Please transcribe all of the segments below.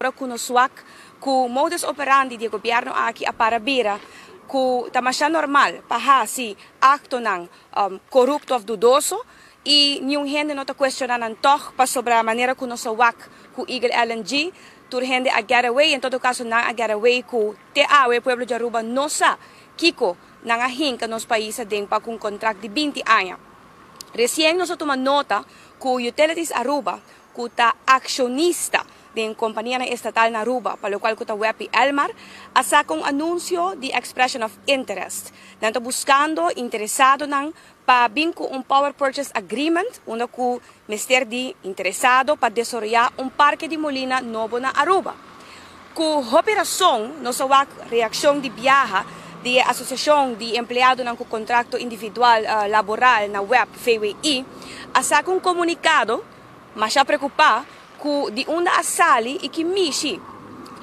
para conosco com modus operandi do governo aqui a Parabira, com tamasha normal, para si acto ng corrupto ou dudoso, e nenhum gente não está questionando para sobre a maneira que nós com Eagle LNG, tur gente a getaway, em todo caso não a getaway com o pueblo de Aruba não sa kiko nang ahinka nos países den para um contrato de 20 anos. Recém nós tomamos nota que o Utilities Aruba, que está acionista de companhia estatal na Aruba, para o qual está Wepi Elmar, saca anúncio de expression of interest. Nanto buscando interessado para vincular power purchase agreement, onde o mister de interessado para desenvolver parque de molina novo na Aruba. Com operação, nossa reação de viaja de Associação de Empregados com Contrato Individual Laboral na web FWI, saca comunicado, mas já preocupado, de onde a sali e que mishi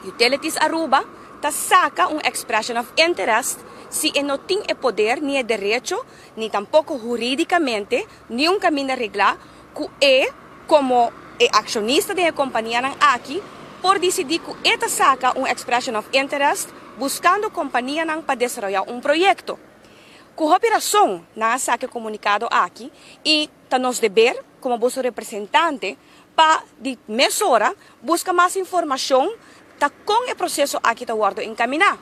Utilities Aruba saca expression of interest se não tem o poder, nem o direito, nem tampouco juridicamente, nem caminho reglar, que como acionista da companhia aqui, por decidir que esta saca expression of interest, buscando companhia para desenvolver projeto. Com a operação, na saca comunicado aqui, e está nos dever, como vosso representante, para de mesura busca mais informação tá com o processo aqui tá guardo encaminhar.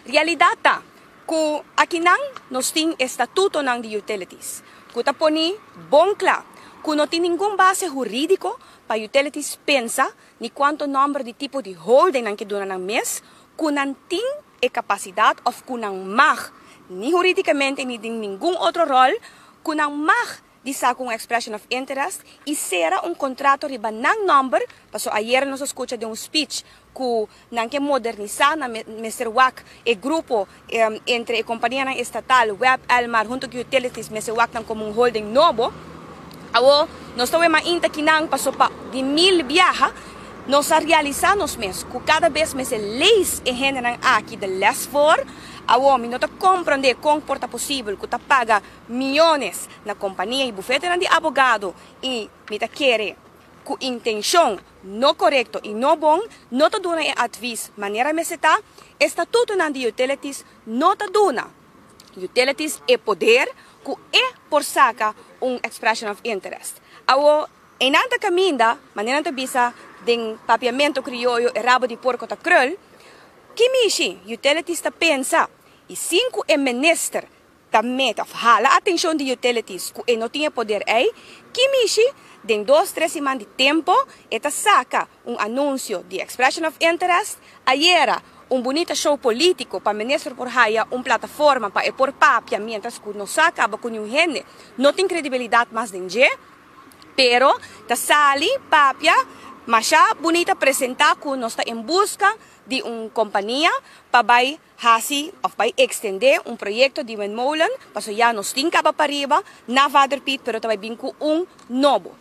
Realidade tá que aqui nós tem estatuto nang de utilities. Que tá poni bom claro que não tem nenhum base jurídico para utilities pensa ni quanto número de tipo de holding nang que dona nang mês, que não tem a capacidade ou que não mag ni juridicamente ni de nenhum outro rol que não mag de saca expression of interest e será contrato riba ng number, paso ayer nos escucha de speech que nang que modernizar na Mr. WAC e grupo entre a companhia estatal Web Elmar junto com utilities Mr. WAC nang como holding novo, awo nós estamos mainta que nang paso pa de 1000 viaja nós a realizar nos mês que cada vez mais leis e gente nang aqui de less for a homem não está compreendendo como porta possível que está paga milhões na companhia e bufete de abogado e me está querer com intenção não correto e não bom não está dando aviso maneira me está estatuto de utilities não está dando utilities é poder que é por saca expression of interest awo em nada caminho maneira de bisa de papiamento criollo e rabo de porco ta krul que mishi utilities ta pensa e 5 é minister ta meta hala atenção de utilities que não tinha poder aí que mishi de 2-3 semanas de tempo eta saca anúncio de expression of interest ayer bonito show político para ministro por haya plataforma para por papia mientras que não saca com um gente não tem credibilidade mais de pero ta sali papia mas já bonita apresentar que nós estamos em busca de companhia para extender projeto de windmolen, para já nós temos para arriba, na Vaderpit, pero também com novo.